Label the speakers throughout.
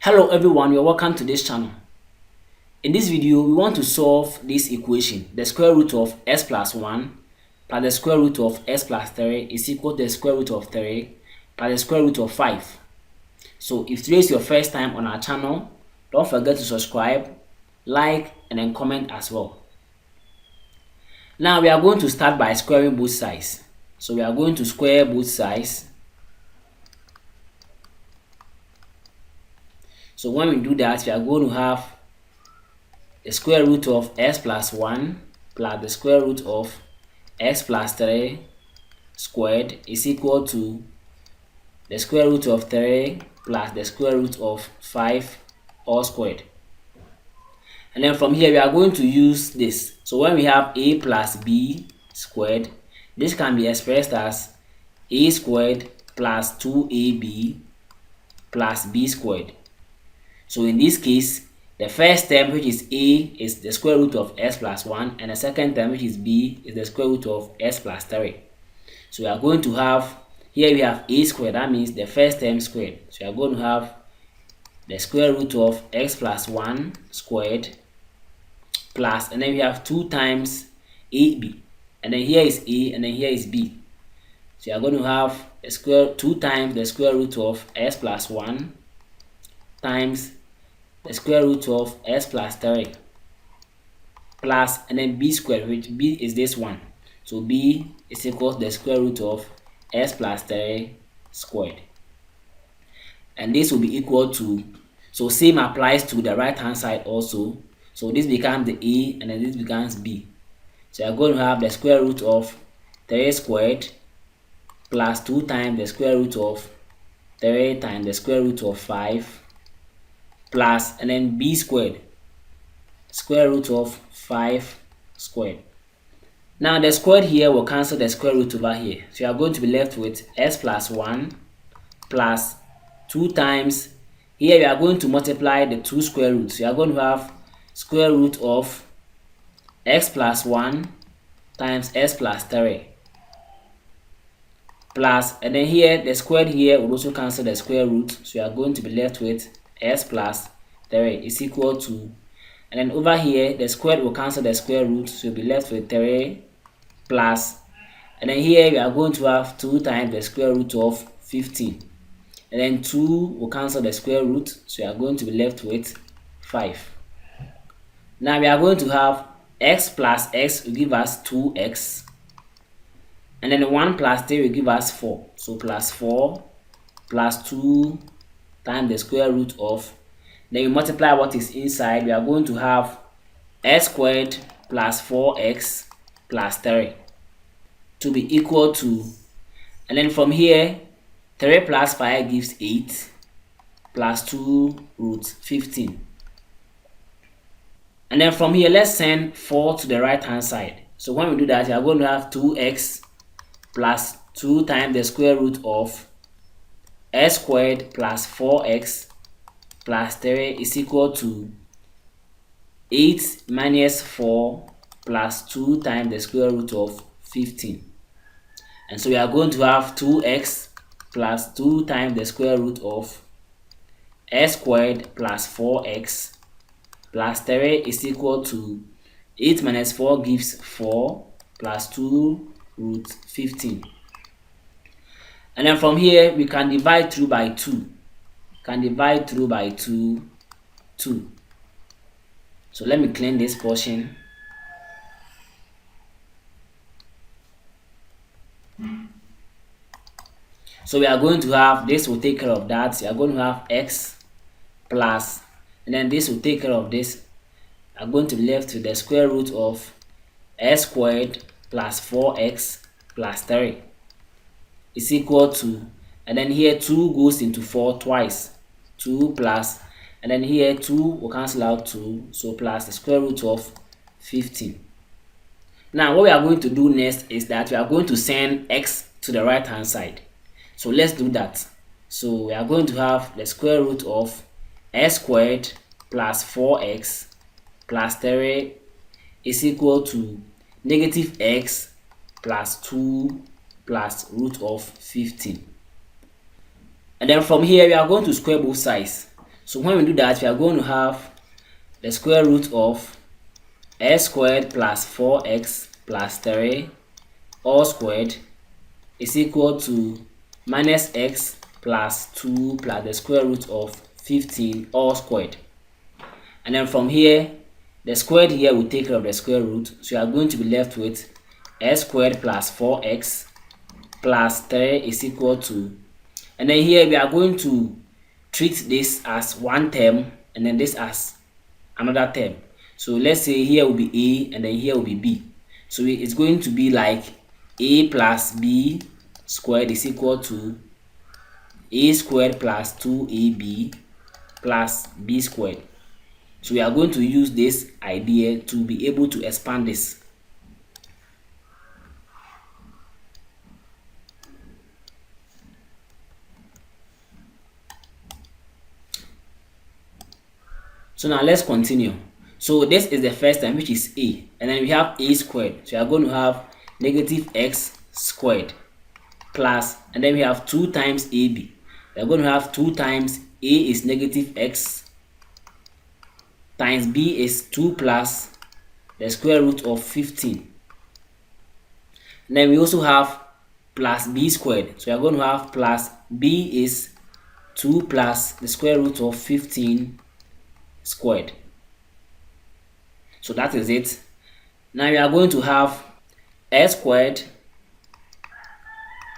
Speaker 1: Hello everyone, you're welcome to this channel. In this video, we want to solve this equation. The square root of x plus 1 plus the square root of x plus 3 is equal to the square root of 3 plus the square root of 5. So if today is your first time on our channel, don't forget to subscribe, like, and then comment as well. Now we are going to start by squaring both sides. So we are going to square both sides. So when we do that, we are going to have the square root of x plus 1 plus the square root of x plus 3 squared is equal to the square root of 3 plus the square root of 5 all squared. And then from here we are going to use this. So when we have a plus b squared, this can be expressed as a squared plus 2ab plus b squared. So in this case, the first term, which is a, is the square root of x plus 1, and the second term, which is b, is the square root of x plus 3. So we are going to have, here we have a squared, that means the first term squared. So we are going to have the square root of x plus 1 squared plus, and then we have 2 times ab, and then here is a, and then here is b. So you are going to have a square 2 times the square root of x plus 1 times the square root of x plus 3 plus, and then b squared, which b is this one. So b is equal to the square root of x plus 3 squared. And this will be equal to, so same applies to the right hand side also. So this becomes the a, and then this becomes b. So you're going to have the square root of 3 squared plus 2 times the square root of 3 times the square root of 5 plus, and then b squared, square root of 5 squared. Now the squared here will cancel the square root over here. So you are going to be left with x plus 1 plus 2 times, here we are going to multiply the two square roots. So you are going to have square root of x plus 1 times x plus 3 plus, and then here the squared here will also cancel the square root. So you are going to be left with x plus 3 is equal to, and then over here the squared will cancel the square root, so you'll be left with 3 plus, and then here we are going to have 2 times the square root of 15, and then 2 will cancel the square root, so you are going to be left with 5. Now we are going to have x plus x will give us 2x, and then 1 plus 3 will give us 4. So plus 4 plus 2 times the square root of, then you multiply what is inside, we are going to have x squared plus 4x plus 3 to be equal to, and then from here 3 plus 5 gives 8 plus 2 root 15. And then from here let's send 4 to the right hand side. So when we do that, we are going to have 2x plus 2 times the square root of x squared plus 4x plus 3 is equal to 8 minus 4 plus 2 times the square root of 15. And so we are going to have 2x plus 2 times the square root of x squared plus 4x plus 3 is equal to 8 minus 4 gives 4 plus 2 root 15. And then from here we can divide through by 2. Can divide through by 2. So let me clean this portion. So we are going to have, this will take care of that. We are going to have x plus, and then this will take care of this. We are going to be left with the square root of x squared plus 4x plus 3 is equal to, and then here 2 goes into 4 twice, 2 plus, and then here 2 will cancel out 2, so plus the square root of 15. Now what we are going to do next is that we are going to send x to the right hand side. So let's do that. So we are going to have the square root of x squared plus 4x plus 3 is equal to negative x plus 2 plus root of 15. And then from here we are going to square both sides. So when we do that, we are going to have the square root of x squared plus 4x plus 3 all squared is equal to minus x plus 2 plus the square root of 15 all squared. And then from here, the squared here will take care of the square root. So you are going to be left with x squared plus 4x plus 3 is equal to, and then here we are going to treat this as one term and then this as another term. So let's say here will be a and then here will be b. So it's going to be like a plus b squared is equal to a squared plus 2ab plus b squared. So we are going to use this idea to be able to expand this. So now let's continue. So this is the first term, which is a, and then we have a squared. So we are going to have negative x squared plus, and then we have 2 times ab. We are going to have 2 times a is negative x times b is 2 plus the square root of 15. And then we also have plus b squared. So we are going to have plus b is 2 plus the square root of 15 squared. So that is it. Now we are going to have x squared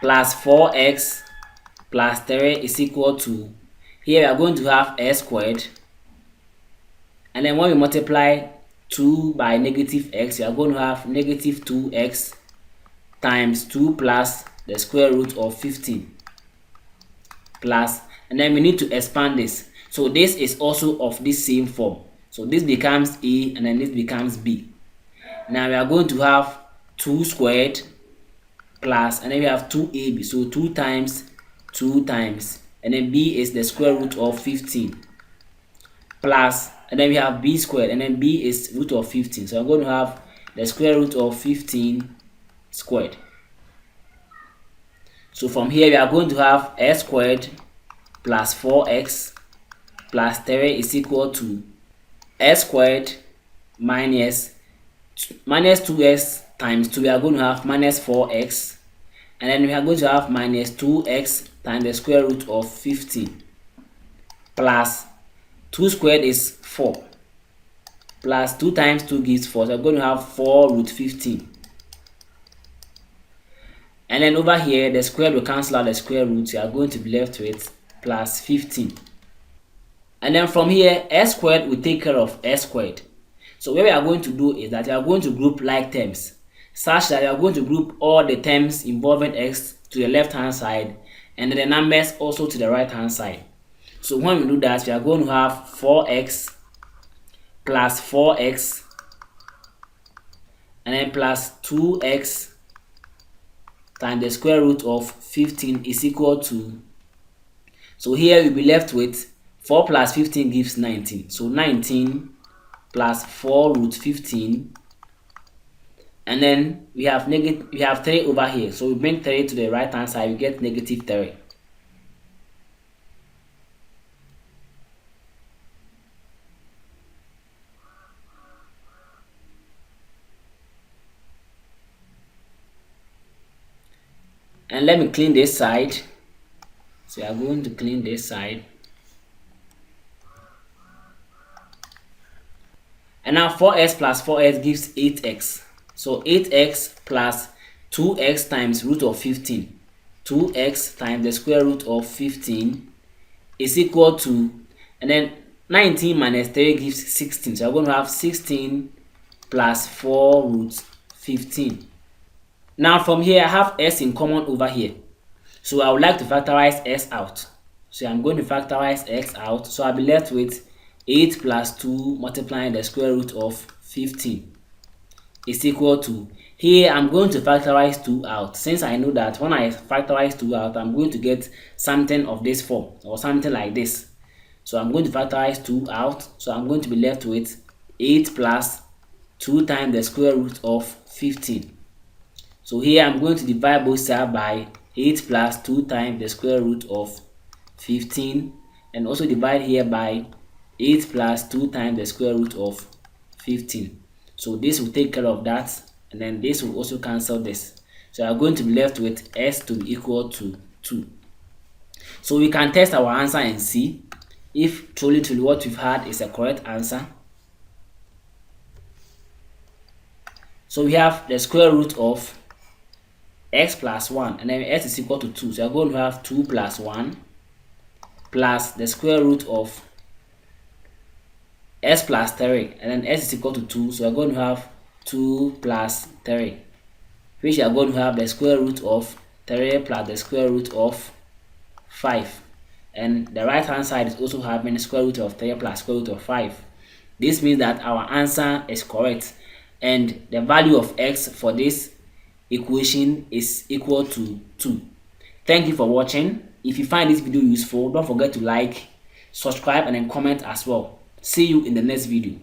Speaker 1: plus 4x plus 3 is equal to, here we are going to have x squared, and then when we multiply 2 by negative x, we are going to have negative 2x times 2 plus the square root of 15 plus, and then we need to expand this. So this is also of this same form. So this becomes a and then this becomes b. Now we are going to have 2 squared plus, and then we have 2ab. So 2 times 2 times, and then b is the square root of 15 plus, and then we have b squared, and then b is root of 15. So I'm going to have the square root of 15 squared. So from here we are going to have x squared plus 4x plus 3 is equal to x squared minus 2x times 2. We are going to have minus 4x, and then we are going to have minus 2x times the square root of 15 plus 2 squared is 4 plus 2 times 2 gives 4. So I'm going to have 4 root 15. And then over here, the square will cancel out the square root. You are going to be left with plus 15. And then from here, x squared will take care of x squared. So what we are going to do is that we are going to group like terms, such that we are going to group all the terms involving x to the left hand side and then the numbers also to the right hand side. So when we do that, we are going to have 4x plus 4x and then plus 2x times the square root of 15 is equal to, so here we'll be left with 4 plus 15 gives 19. So 19 plus 4 root 15, and then we have 3 over here. So we bring 3 to the right hand side, we get negative 3. And let me clean this side. So we are going to clean this side. And now 4x plus 4x gives 8x. So 8x plus 2x times root of 15. 2x times the square root of 15 is equal to, and then 19 minus 3 gives 16. So we're going to have 16 plus 4 root 15. Now from here, I have s in common over here. So I would like to factorize s out. So I'm going to factorize x out. So I'll be left with 8 plus 2 multiplying the square root of 15 is equal to, here I'm going to factorize 2 out, since I know that when I factorize 2 out, I'm going to get something of this form or something like this. So I'm going to factorize 2 out. So I'm going to be left with 8 plus 2 times the square root of 15. So here I'm going to divide both sides by 8 plus 2 times the square root of 15, and also divide here by 8 plus 2 times the square root of 15. So this will take care of that, and then this will also cancel this. So you are going to be left with s to be equal to 2. So we can test our answer and see if truly what we've had is a correct answer. So we have the square root of x plus 1, and then s is equal to 2. So you're going to have 2 plus 1 plus the square root of s plus 3, and then s is equal to 2. So you're going to have 2 plus 3, which you are going to have the square root of 3 plus the square root of 5. And the right hand side is also having the square root of 3 plus square root of 5. This means that our answer is correct, and the value of x for this equation is equal to 2. Thank you for watching. If you find this video useful, don't forget to like, subscribe, and then comment as well. See you in the next video.